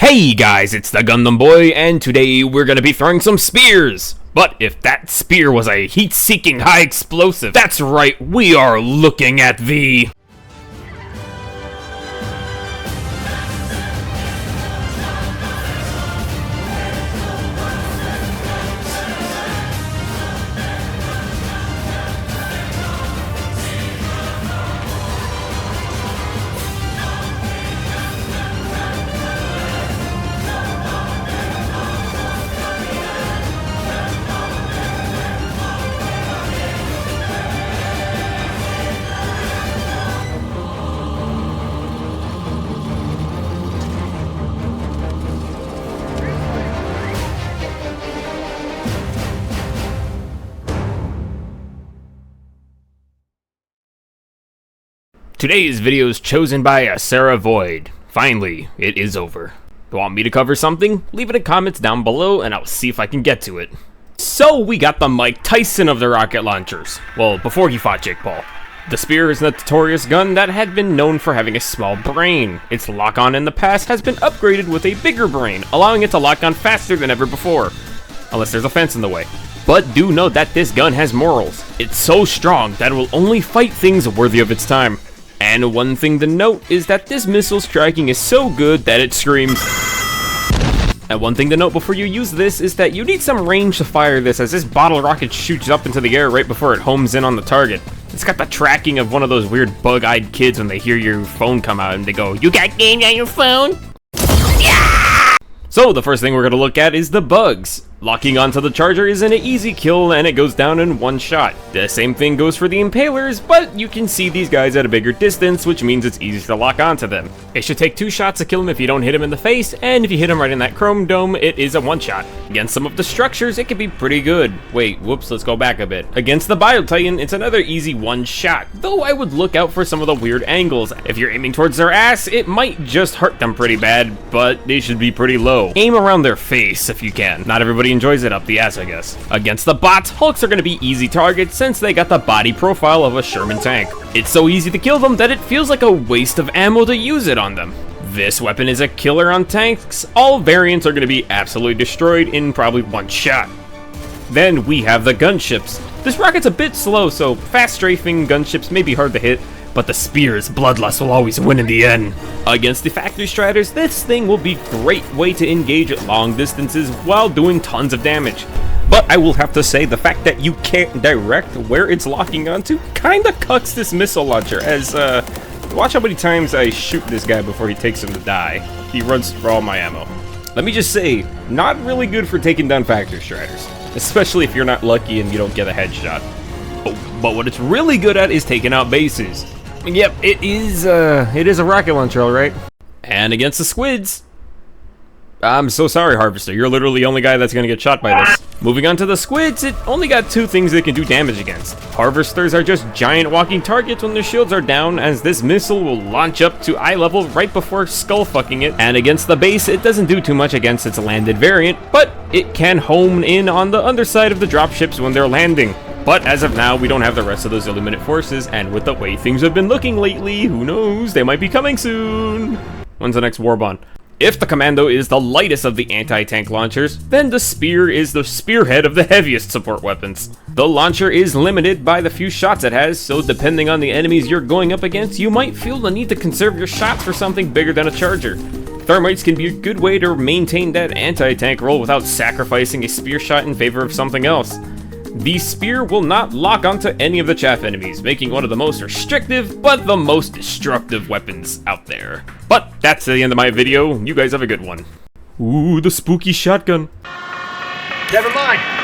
Hey guys, it's the Gundam Boy, and today we're gonna be throwing some spears! But if that spear was a heat-seeking high explosive, that's right, we are looking at the... Today's video is chosen by Sarah Void. Finally, it is over. You want me to cover something? Leave it in comments down below and I'll see if I can get to it. So we got the Mike Tyson of the rocket launchers. Well, before he fought Jake Paul. The spear is a notorious gun that had been known for having a small brain. Its lock-on in the past has been upgraded with a bigger brain, allowing it to lock on faster than ever before. Unless there's a fence in the way. But do note that this gun has morals. It's so strong that it will only fight things worthy of its time. And one thing to note is that this missile striking is so good that it screams. And one thing to note before you use this is that you need some range to fire this, as this bottle rocket shoots up into the air right before it homes in on the target. It's got the tracking of one of those weird bug-eyed kids when they hear your phone come out and they go, "You got games on your phone?" Yeah! So the first thing we're going to look at is the bugs. Locking onto the charger is an easy kill and it goes down in one shot. The same thing goes for the impalers, but you can see these guys at a bigger distance, which means it's easy to lock onto them. It should take 2 shots to kill him if you don't hit him in the face, and if you hit him right in that chrome dome, it is a 1-shot. Against some of the structures, it can be pretty good. Wait, whoops, let's go back a bit. Against the Biotitan, it's another easy 1-shot, though I would look out for some of the weird angles. If you're aiming towards their ass, it might just hurt them pretty bad, but they should be pretty low. Aim around their face if you can. Not everybody enjoys it up the ass, I guess. Against the bots, Hulks are going to be easy targets since they got the body profile of a Sherman tank. It's so easy to kill them that it feels like a waste of ammo to use it on them. This weapon is a killer on tanks. All variants are going to be absolutely destroyed in probably 1 shot. Then we have the gunships. This rocket's a bit slow, so fast strafing gunships may be hard to hit, but the spear's bloodlust will always win in the end. Against the factory striders, this thing will be a great way to engage at long distances while doing tons of damage. But I will have to say, the fact that you can't direct where it's locking onto kinda cucks this missile launcher, as watch how many times I shoot this guy before he takes him to die. He runs for all my ammo. Let me just say, not really good for taking down factory striders, especially if you're not lucky and you don't get a headshot. But what it's really good at is taking out bases. Yep, it is a rocket launcher, alright. And against the squids, I'm so sorry, Harvester, you're literally the only guy that's gonna get shot by this. Moving on to the squids, it only got 2 things they can do damage against. Harvesters are just giant walking targets when their shields are down, as this missile will launch up to eye level right before skull fucking it. And against the base, it doesn't do too much against its landed variant, but it can home in on the underside of the dropships when they're landing. But as of now, we don't have the rest of those Illuminate forces, and with the way things have been looking lately, who knows, they might be coming soon. When's the next Warbond? If the Commando is the lightest of the anti-tank launchers, then the Spear is the spearhead of the heaviest support weapons. The launcher is limited by the few shots it has, so depending on the enemies you're going up against, you might feel the need to conserve your shots for something bigger than a charger. Thermites can be a good way to maintain that anti-tank role without sacrificing a spear shot in favor of something else. The spear will not lock onto any of the chaff enemies, making one of the most restrictive, but the most destructive weapons out there. But that's the end of my video. You guys have a good one. Ooh, the spooky shotgun. Never mind.